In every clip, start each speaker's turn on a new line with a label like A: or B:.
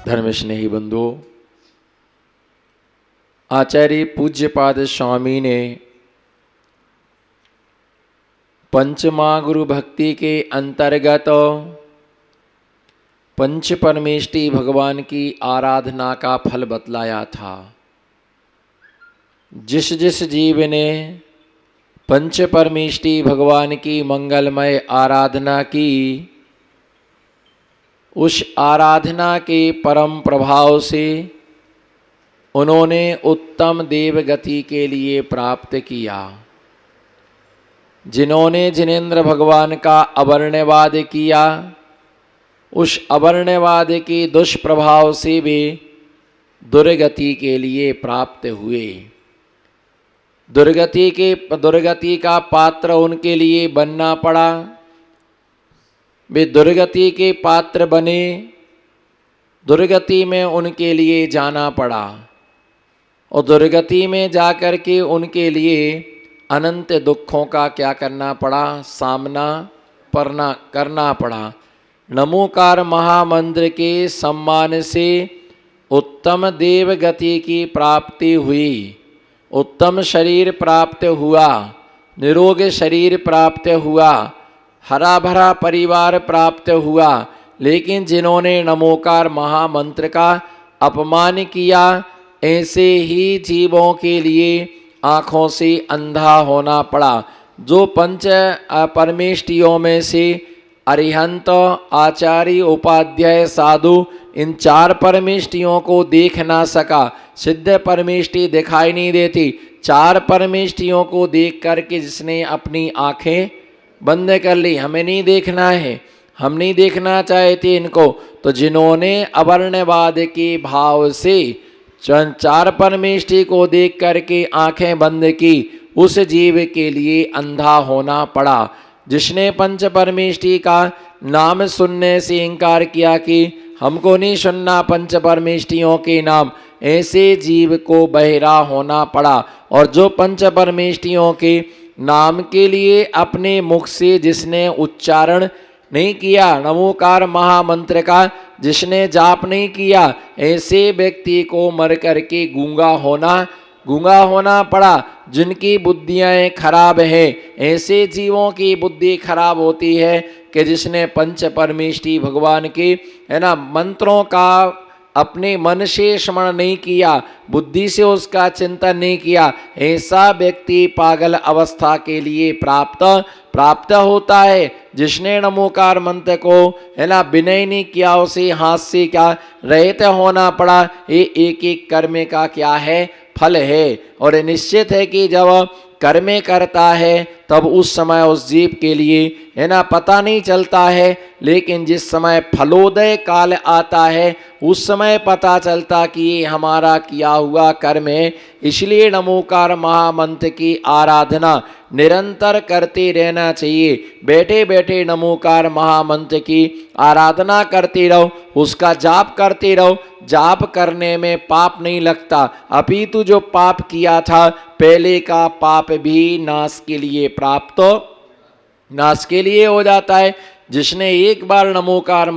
A: धर्म स्नेही बंधुओं, आचार्य पूज्यपाद स्वामी ने पंचमा गुरु भक्ति के अंतर्गत पंच परमेष्टि भगवान की आराधना का फल बतलाया था। जिस जिस जीव ने पंच परमेष्टि भगवान की मंगलमय आराधना की, उस आराधना के परम प्रभाव से उन्होंने उत्तम देव गति के लिए प्राप्त किया। जिन्होंने जिनेंद्र भगवान का अवर्ण्यवाद किया, उस अवर्ण्यवाद के दुष्प्रभाव से वे दुर्गति के लिए प्राप्त हुए। दुर्गति का पात्र उनके लिए बनना पड़ा। वे दुर्गति के पात्र बने, दुर्गति में उनके लिए जाना पड़ा और दुर्गति में जाकर के उनके लिए अनंत दुखों का क्या करना पड़ा, सामना करना पड़ा। नमोकार महामंत्र के सम्मान से उत्तम देव गति की प्राप्ति हुई, उत्तम शरीर प्राप्त हुआ, निरोग शरीर प्राप्त हुआ, हरा भरा परिवार प्राप्त हुआ। लेकिन जिन्होंने नमोकार महामंत्र का अपमान किया, ऐसे ही जीवों के लिए आँखों से अंधा होना पड़ा। जो पंच परमेष्टियों में से अरिहंत, आचार्य, उपाध्याय, साधु इन चार परमेष्टियों को देख ना सका, सिद्ध परमेष्टि दिखाई नहीं देती, चार परमेष्टियों को देख करके जिसने अपनी आँखें बंद कर ली, हमें नहीं देखना है, हम नहीं देखना चाहते इनको, तो जिन्होंने अवर्ण्यवाद के भाव से चार परमेष्टि को देख करके आंखें बंद की, उस जीव के लिए अंधा होना पड़ा। जिसने पंच परमेष्टि का नाम सुनने से इनकार किया कि हमको नहीं सुनना पंच परमेष्टियों के नाम, ऐसे जीव को बहरा होना पड़ा। और जो पंच परमेष्टियों के नाम के लिए अपने मुख से जिसने उच्चारण नहीं किया, नमोकार महामंत्र का जिसने जाप नहीं किया, ऐसे व्यक्ति को मर करके गूंगा होना पड़ा। जिनकी बुद्धियाँ खराब है, ऐसे जीवों की बुद्धि खराब होती है कि जिसने पंच परमेष्टि भगवान के मंत्रों का अपने मन से स्मरण नहीं किया, बुद्धि से उसका चिंतन नहीं किया, ऐसा व्यक्ति पागल अवस्था के लिए प्राप्त होता है। जिसने नमोकार मंत्र को विनय नहीं किया, उसे हाथ से क्या रहित होना पड़ा। ये एक एक कर्म का क्या है, फल है। और निश्चित है कि जब कर्म करता है तब उस समय उस जीव के लिए पता नहीं चलता है, लेकिन जिस समय फलोदय काल आता है उस समय पता चलता कि ये हमारा किया हुआ कर्म है। इसलिए नमोकार महामंत्र की आराधना निरंतर करते रहना चाहिए। बैठे बैठे नमोकार महामंत्र की आराधना करते रहो, उसका जाप करते रहो। जाप करने में पाप नहीं लगता, अपितु जो पाप किया था पहले का पाप भी नाश के लिए हो जाता है। जिसने एक बार नमोकार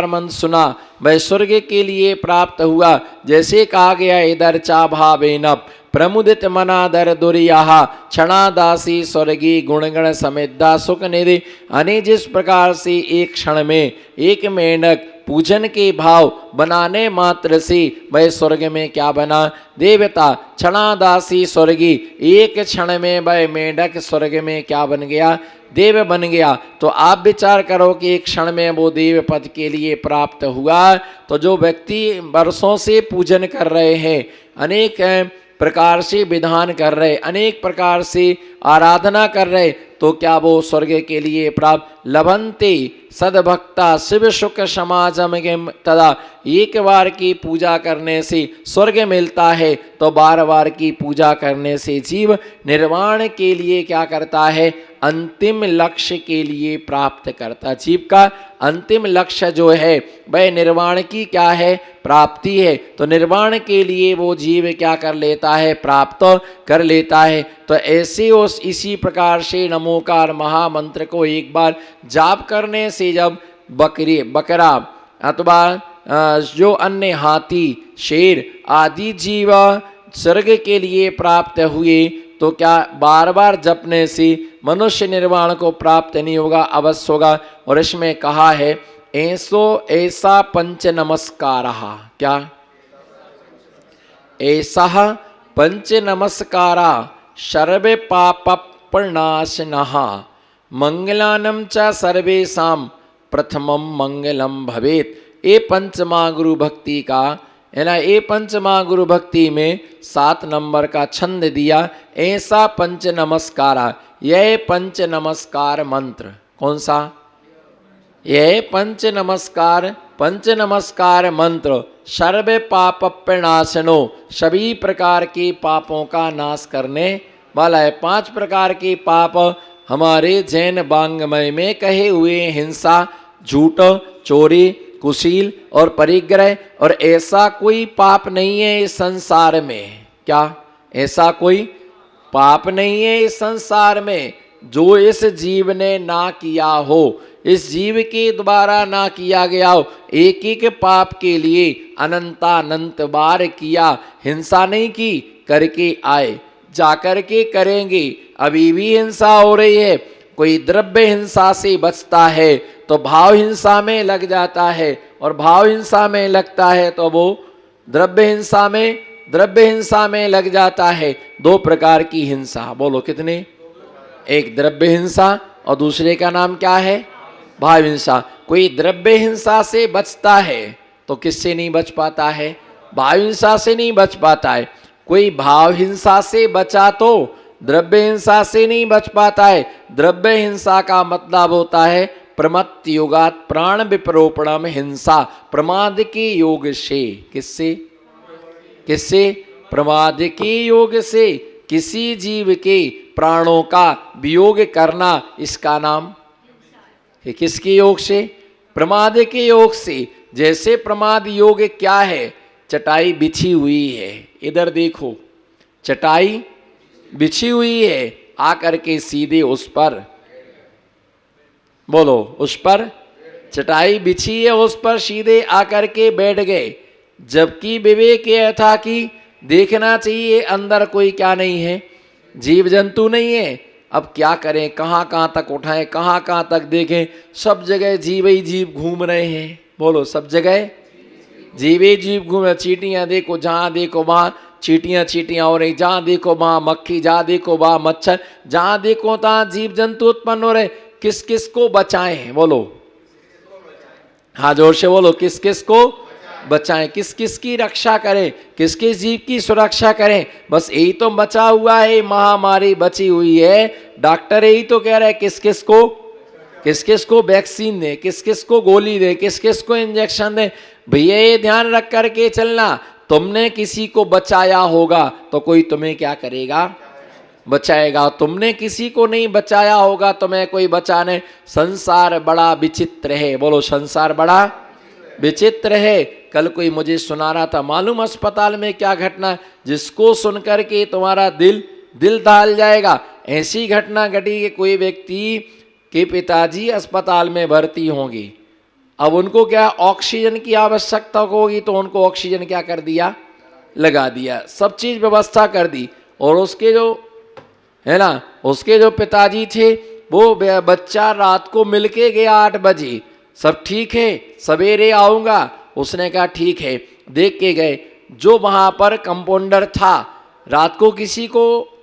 A: मंत्र सुना, वह स्वर्ग के लिए प्राप्त हुआ। जैसे कहा गया, इधर चा भावेन प्रमुदित मनादर दुर्याहा क्षणादासी स्वर्गी गुणगण समेधा सुख निधि। अने जिस प्रकार से एक क्षण में एक मेंढक पूजन के भाव बनाने मात्र से वह स्वर्ग में क्या बना, देवता। क्षणादासी स्वर्गी, एक क्षण में वह मेंढक स्वर्ग में क्या बन गया, देव बन गया। तो आप विचार करो कि एक क्षण में वो देव पद के लिए प्राप्त हुआ। तो जो व्यक्ति वर्षों से पूजन कर रहे हैं, अनेक प्रकार से विधान कर रहे, अनेक प्रकार से आराधना कर रहे, तो क्या वो स्वर्ग के लिए प्राप्त लभंते सद्भक्ता शिव सुख समाजम तदा। एक बार की पूजा करने से स्वर्ग मिलता है, तो बार बार की पूजा करने से जीव निर्वाण के लिए क्या करता है, अंतिम लक्ष्य के लिए प्राप्त करता। जीव का अंतिम लक्ष्य जो है वह निर्वाण की क्या है, प्राप्ति है। तो निर्वाण के लिए वो जीव क्या कर लेता है, प्राप्त कर लेता है। तो ऐसे उस इसी प्रकार से नमोकार महामंत्र को एक बार जाप करने से जब बकरा अथवा जो अन्य हाथी शेर आदि जीव स्वर्ग के लिए प्राप्त हुए तो क्या बार बार जपने से मनुष्य निर्वाण को प्राप्त नहीं होगा? अवश्य होगा। और इसमें कहा है ऐसा पंच नमस्कार। क्या? ऐसा पंच नमस्कारा सर्वे पाप प्रणाशनः मंगलानम च सर्वेषाम प्रथमम मंगलम भवेत। ये पंचमा गुरु भक्ति का है ना, ये पंचमा गुरु भक्ति में 7 नंबर का छंद दिया। ऐसा पंच नमस्कारा, यह पंच नमस्कार मंत्र कौन सा? यह पंच नमस्कार मंत्र सर्व पाप प्रणाशनो, सभी प्रकार के पापों का नाश करने वाला है। 5 प्रकार के पाप हमारे जैन वाङ्मय में कहे हुए हिंसा, झूठ, चोरी, कुशील और परिग्रह। और ऐसा कोई पाप नहीं है इस संसार में। क्या? ऐसा कोई पाप नहीं है इस संसार में जो इस जीव ने ना किया हो, इस जीव के द्वारा ना किया गया हो। एक एक पाप के लिए अनंतानंत बार किया, हिंसा नहीं की, करके आए, जाकर के करेंगे। अभी भी हिंसा हो रही है। कोई द्रव्य हिंसा से बचता है तो भाव हिंसा में लग जाता है, और भाव हिंसा में लगता है तो वो द्रव्य हिंसा में लग जाता है। 2 प्रकार की हिंसा, बोलो कितने? एक द्रव्य हिंसा और दूसरे का नाम क्या है? भाव हिंसा। कोई द्रव्य हिंसा से बचता है तो किससे नहीं बच पाता है? भाव हिंसा से नहीं बच पाता है। कोई भाव हिंसा से बचा तो द्रव्य हिंसा से नहीं बच पाता है। द्रव्य हिंसा का मतलब होता है प्रमत्त योगात प्राण विपरोपणम हिंसा, प्रमाद के योग से। किससे? प्रमाद के योग से किसी जीव के प्राणों का वियोग करना, इसका नाम है किसके योग से? प्रमाद के योग से। जैसे प्रमाद योग क्या है? चटाई बिछी हुई है, इधर देखो, चटाई बिछी हुई है, आकर के सीधे उस पर, बोलो, उस पर चटाई बिछी है, उस पर सीधे आकर के बैठ गए। जबकि विवेक यह था कि देखना चाहिए अंदर कोई क्या नहीं है, जीव जंतु नहीं है। अब क्या करें, कहाँ कहाँ तक उठाएं, कहाँ कहाँ तक देखें? सब जगह जीव ही जीव घूम रहे हैं। बोलो, सब जगह जीव ही जीव घूम रहे। चींटियाँ देखो, जहाँ देखो वहाँ चींटियाँ हो रही, जहाँ देखो वहाँ मक्खी, जहाँ देखो वहाँ मच्छर, जहाँ देखो तहाँ जीव जंतु उत्पन्न हो रहे। किस किस को बचाएं? बोलो, हाँ जोर से बोलो, किस किस को बचाएं, किस किस की रक्षा करें, किस किस जीव की सुरक्षा करें? बस यही तो बचा हुआ है, महामारी बची हुई है। डॉक्टर यही तो कह रहे हैं किस किस को वैक्सीन दे, किस किस को गोली दे, किस किस को इंजेक्शन दे। भैया ये ध्यान रख करके चलना, तुमने किसी को बचाया होगा तो कोई तुम्हें क्या करेगा? बचाएगा। तुमने किसी को नहीं बचाया होगा तुम्हें कोई बचाने। संसार बड़ा विचित्र है। बोलो, संसार बड़ा विचित्र है। कल कोई मुझे सुना रहा था, मालूम अस्पताल में क्या घटना, जिसको सुनकर के तुम्हारा दिल दहल जाएगा। ऐसी घटना घटी कि कोई व्यक्ति के पिताजी अस्पताल में भर्ती होंगे। अब उनको क्या ऑक्सीजन की आवश्यकता होगी, तो उनको ऑक्सीजन क्या कर दिया? लगा दिया, सब चीज व्यवस्था कर दी। और उसके जो है ना, उसके जो पिताजी थे, वो बच्चा रात को मिलके गया 8 बजे, सब ठीक है, सवेरे आऊँगा। उसने कहा ठीक है, देख के गए। जो वहाँ पर कंपाउंडर था, रात को किसी को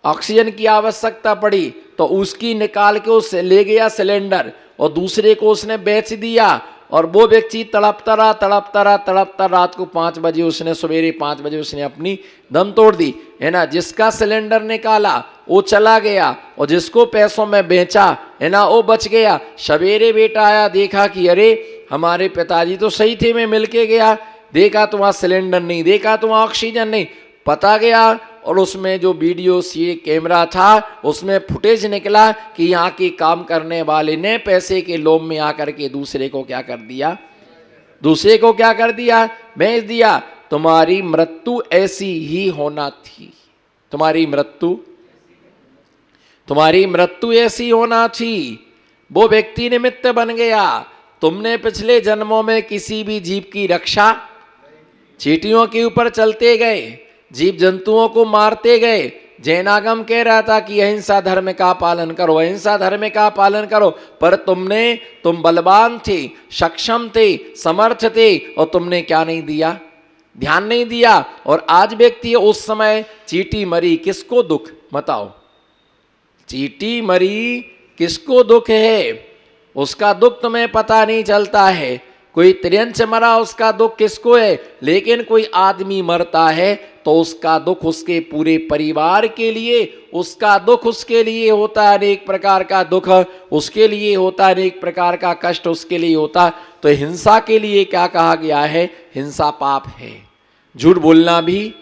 A: ऑक्सीजन की आवश्यकता पड़ी तो उसकी निकाल के उस ले गया सिलेंडर, और दूसरे को उसने बेच दिया। और वो व्यक्ति तड़पता रहा रात को 5 बजे, उसने सवेरे 5 बजे उसने अपनी दम तोड़ दी, है ना। जिसका सिलेंडर निकाला वो चला गया, और जिसको पैसों में बेचा, है ना, वो बच गया। सवेरे बेटा आया, देखा कि अरे हमारे पिताजी तो सही थे, मैं मिल के गया, देखा तो वहाँ सिलेंडर नहीं, देखा तो वहाँ ऑक्सीजन नहीं। पता गया, और उसमें जो वीडियो सी कैमरा था उसमें फुटेज निकला कि यहाँ के काम करने वाले ने पैसे के लोभ में आकर के दूसरे को क्या कर दिया? बेच दिया। तुम्हारी मृत्यु ऐसी ही होना थी, तुम्हारी मृत्यु ऐसी होना थी। वो व्यक्ति निमित्त बन गया, तुमने पिछले जन्मों में किसी भी जीव की रक्षा, चींटियों के ऊपर चलते गए, जीव जंतुओं को मारते गए। जैनागम कह रहा था कि अहिंसा धर्म का पालन करो, अहिंसा धर्म का पालन करो, पर तुम बलवान थे, सक्षम थे, समर्थ थे, और तुमने क्या नहीं दिया, ध्यान नहीं दिया। और आज व्यक्ति उस समय चींटी मरी, किसको दुख, बताओ, चींटी मरी किसको दुख है, उसका दुख तुम्हें पता नहीं चलता है। कोई त्रियंच मरा, उसका दुख किसको है, लेकिन कोई आदमी मरता है तो उसका दुख उसके पूरे परिवार के लिए, उसका दुख उसके लिए होता है, अनेक प्रकार का दुख उसके लिए होता है, अनेक प्रकार का कष्ट उसके लिए होता। तो हिंसा के लिए क्या कहा गया है, हिंसा पाप है। झूठ बोलना भी,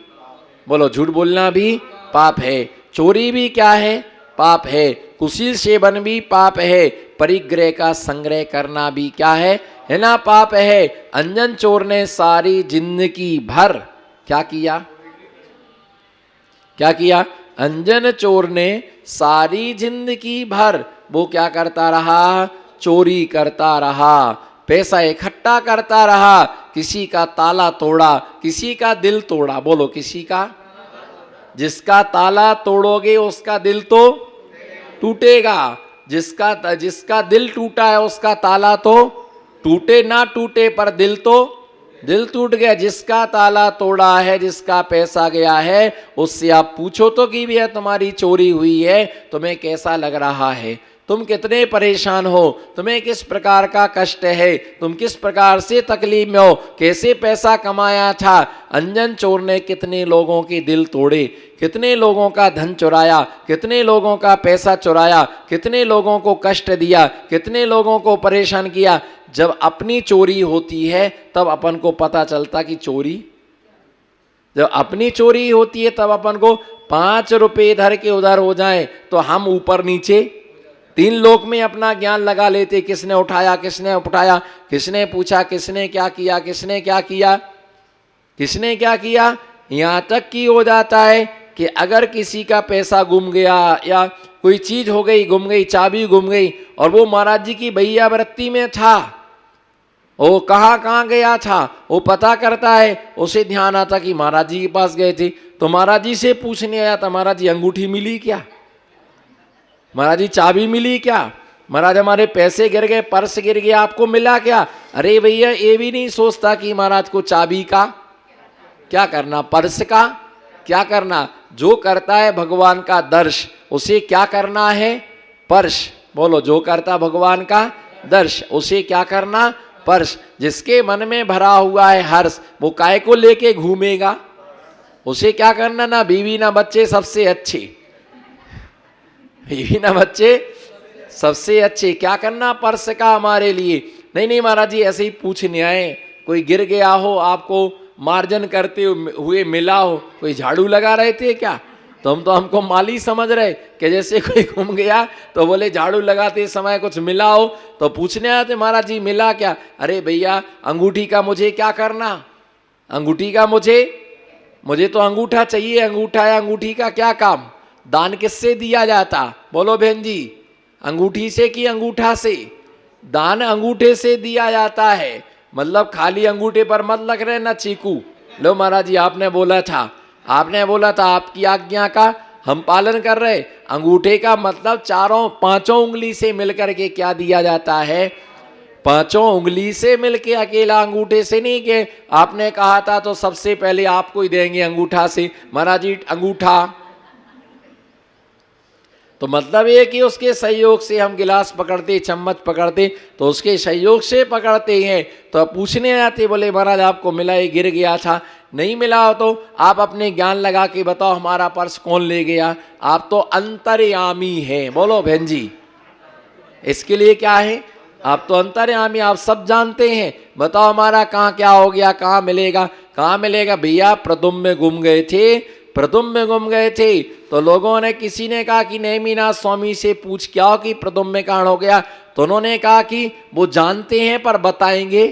A: बोलो, झूठ बोलना भी पाप है। चोरी भी क्या है, पाप है। कुशील सेवन भी पाप है। परिग्रह का संग्रह करना भी क्या है ना, पाप है। अंजन चोर ने सारी जिंदगी भर क्या किया, क्या किया, अंजन चोर ने सारी जिंदगी भर वो क्या करता रहा, चोरी करता रहा, पैसा इकट्ठा करता रहा, किसी का ताला तोड़ा, किसी का दिल तोड़ा, बोलो, किसी का, जिसका ताला तोड़ोगे उसका दिल तो टूटेगा, जिसका दिल टूटा है उसका ताला तो टूटे ना टूटे, पर दिल टूट गया। जिसका ताला तोड़ा है, जिसका पैसा गया है, उससे आप पूछो तो कि भैया तुम्हारी चोरी हुई है, तुम्हें कैसा लग रहा है, तुम कितने परेशान हो, तुम्हें किस प्रकार का कष्ट है, तुम किस प्रकार से तकलीफ में हो, कैसे पैसा कमाया था। अंजन चोर ने कितने लोगों के दिल तोड़े, कितने लोगों का धन चुराया, कितने लोगों का पैसा चुराया, कितने लोगों को कष्ट दिया, कितने लोगों को परेशान किया। जब अपनी चोरी होती है तब अपन को पता चलता कि चोरी, जब अपनी चोरी होती है तब अपन को 5 रुपए इधर के उधर हो जाए तो हम ऊपर नीचे 3 लोक में अपना ज्ञान लगा लेते, किसने उठाया, किसने उठाया, किसने पूछा, किसने क्या किया, किसने क्या किया, किसने क्या किया। यहाँ तक कि हो जाता है कि अगर किसी का पैसा गुम गया या कोई चीज हो गई, गुम गई, चाबी गुम गई, और वो महाराज जी की भैया वृत्ति में था, वो कहाँ गया था, वो पता करता है, उसे ध्यान आता कि महाराज जी के पास गए थे, तो महाराज जी से पूछने आया था, महाराज जी अंगूठी मिली क्या, महाराज जी चाबी मिली क्या, महाराज हमारे पैसे गिर गए, पर्स गिर गया, आपको मिला क्या। अरे भैया ये भी नहीं सोचता कि महाराज को चाबी का क्या करना, पर्स का क्या करना। जो करता है भगवान का दर्श, उसे क्या करना है, पर्श, बोलो, जो करता भगवान का दर्श उसे क्या करना, पर्श। जिसके मन में भरा हुआ है हर्ष, वो काय को लेके घूमेगा, उसे क्या करना, ना बीवी ना बच्चे सबसे अच्छे, बीवी ना बच्चे सबसे अच्छे, क्या करना, पर्स का हमारे लिए। नहीं महाराज जी ऐसे ही पूछने आए, कोई गिर गया हो, आपको मार्जन करते हुए मिला हो, कोई झाड़ू लगा रहे थे क्या, तुम तो हमको माली समझ रहे कि जैसे कोई घूम गया तो बोले झाड़ू लगाते समय कुछ मिला हो तो पूछने आते, महाराज जी मिला क्या। अरे भैया अंगूठी का मुझे क्या करना, अंगूठी का मुझे तो अंगूठा चाहिए, अंगूठा या अंगूठी का क्या काम। दान किससे दिया जाता, बोलो बहन जी, अंगूठी से कि अंगूठा से। दान अंगूठे से दिया जाता है, मतलब खाली अंगूठे पर मत लग रहे ना चीकू। लो महाराज जी आपने बोला था आपकी आज्ञा का हम पालन कर रहे। अंगूठे का मतलब 4-5 उंगली से मिलकर के क्या दिया जाता है, 5 उंगली से मिलके, अकेला अंगूठे से नहीं कि आपने कहा था तो सबसे पहले आपको ही देंगे अंगूठा से। महाराज जी अंगूठा तो मतलब ये कि उसके सहयोग से हम गिलास पकड़ते, चम्मच पकड़ते तो उसके सहयोग से पकड़ते हैं। तो पूछने आते, बोले महाराज आपको मिला, ये गिर गया था, नहीं मिला हो तो आप अपने ज्ञान लगा के बताओ हमारा पर्स कौन ले गया। आप तो अंतर्यामी हैं, बोलो बहन जी, इसके लिए क्या है, आप तो अंतर्यामी, आप सब जानते हैं। बताओ हमारा कहाँ क्या हो गया, कहाँ मिलेगा। भैया प्रदुम्न गुम गए थे तो लोगों ने, किसी ने कहा कि नेमिनाथ स्वामी से पूछ क्या हो कि प्रदुम्न कहाँ हो गया, तो उन्होंने कहा कि वो जानते हैं पर बताएंगे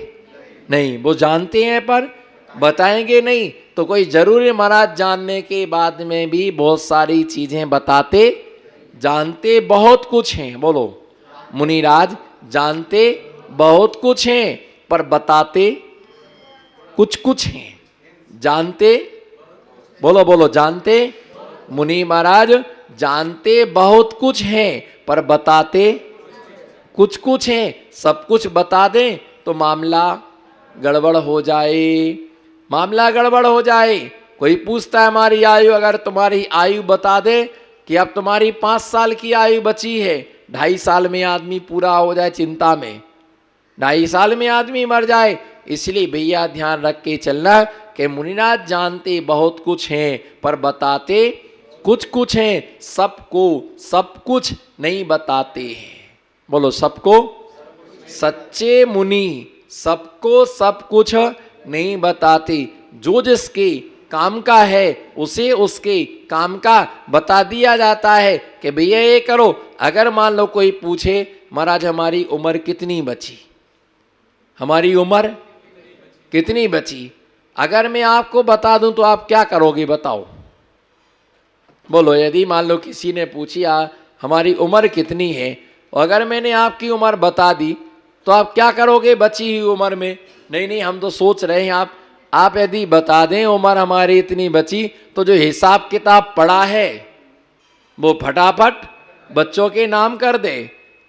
A: नहीं, वो जानते हैं पर बताएंगे नहीं। तो कोई जरूरी महाराज जानने के बाद में भी बहुत सारी चीजें बताते, जानते बहुत कुछ हैं, बोलो मुनिराज जानते बहुत कुछ हैं पर बताते कुछ कुछ हैं। जानते, बोलो बोलो, जानते, मुनि महाराज जानते बहुत कुछ हैं पर बताते कुछ कुछ हैं। सब कुछ बता दें तो मामला गड़बड़ हो जाए, मामला गड़बड़ हो जाए। कोई पूछता है हमारी आयु, अगर तुम्हारी आयु बता दे कि अब तुम्हारी 5 साल की आयु बची है, 2.5 साल में आदमी पूरा हो जाए चिंता में, 2.5 साल में आदमी मर जाए। इसलिए भैया ध्यान रख के चलना कि मुनिनाथ जानते बहुत कुछ हैं पर बताते कुछ कुछ हैं, सबको सब कुछ नहीं बताते हैं। बोलो सबको, सच्चे मुनि सबको सब कुछ नहीं बताते। जो जिसके काम का है उसे उसके काम का बता दिया जाता है कि भैया ये करो। अगर मान लो कोई पूछे महाराज हमारी उम्र कितनी बची, हमारी उम्र कितनी बची, अगर मैं आपको बता दूं तो आप क्या करोगे बताओ? बोलो, यदि मान लो किसी ने पूछी हमारी उम्र कितनी है, और अगर मैंने आपकी उम्र बता दी तो आप क्या करोगे बची हुई उम्र में? नहीं नहीं, हम तो सोच रहे हैं आप यदि बता दें उम्र हमारी इतनी बची तो जो हिसाब किताब पड़ा है वो फटाफट बच्चों के नाम कर दे।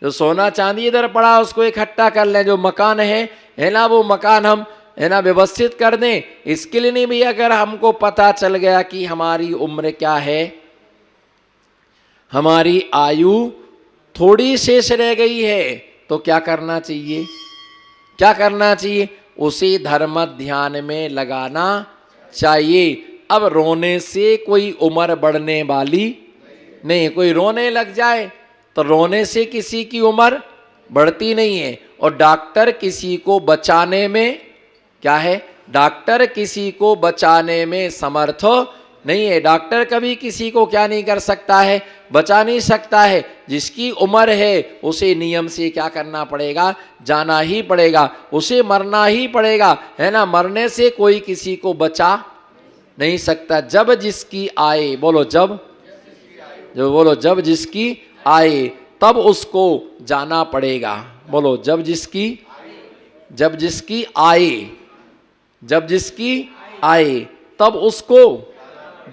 A: जो सोना चांदी इधर पड़ा उसको इकट्ठा कर लें, जो मकान है ना, वो मकान हम है ना व्यवस्थित कर दें। इसके लिए नहीं भैया, अगर हमको पता चल गया कि हमारी उम्र क्या है, हमारी आयु थोड़ी शेष रह गई है, तो क्या करना चाहिए? क्या करना चाहिए? उसी धर्म ध्यान में लगाना चाहिए। अब रोने से कोई उम्र बढ़ने वाली नहीं। कोई रोने लग जाए तो रोने से किसी की उम्र बढ़ती नहीं है। और डॉक्टर किसी को बचाने में क्या है? डॉक्टर किसी को बचाने में समर्थ नहीं है। डॉक्टर कभी किसी को क्या नहीं कर सकता है? बचा नहीं सकता है। जिसकी उम्र है उसे नियम से क्या करना पड़ेगा? जाना ही पड़ेगा, उसे मरना ही पड़ेगा, है ना। मरने से कोई किसी को बचा नहीं सकता। जब जिसकी आए, बोलो जब, जो बोलो जब जिसकी आए तब उसको जाना पड़ेगा। बोलो जब जिसकी, जब जिसकी आए, जब जिसकी आए तब उसको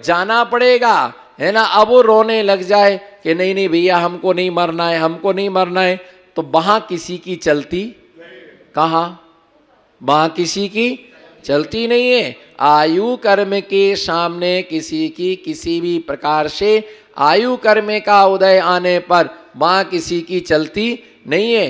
A: जाना पड़ेगा, है ना। अब वो रोने लग जाए कि नहीं नहीं भैया हमको नहीं मरना है, हमको नहीं मरना है, तो वहां किसी की चलती कहाँ? वहां किसी की चलती नहीं है। आयु कर्म के सामने किसी की किसी भी प्रकार से आयु कर्म का उदय आने पर वहां किसी की चलती नहीं है।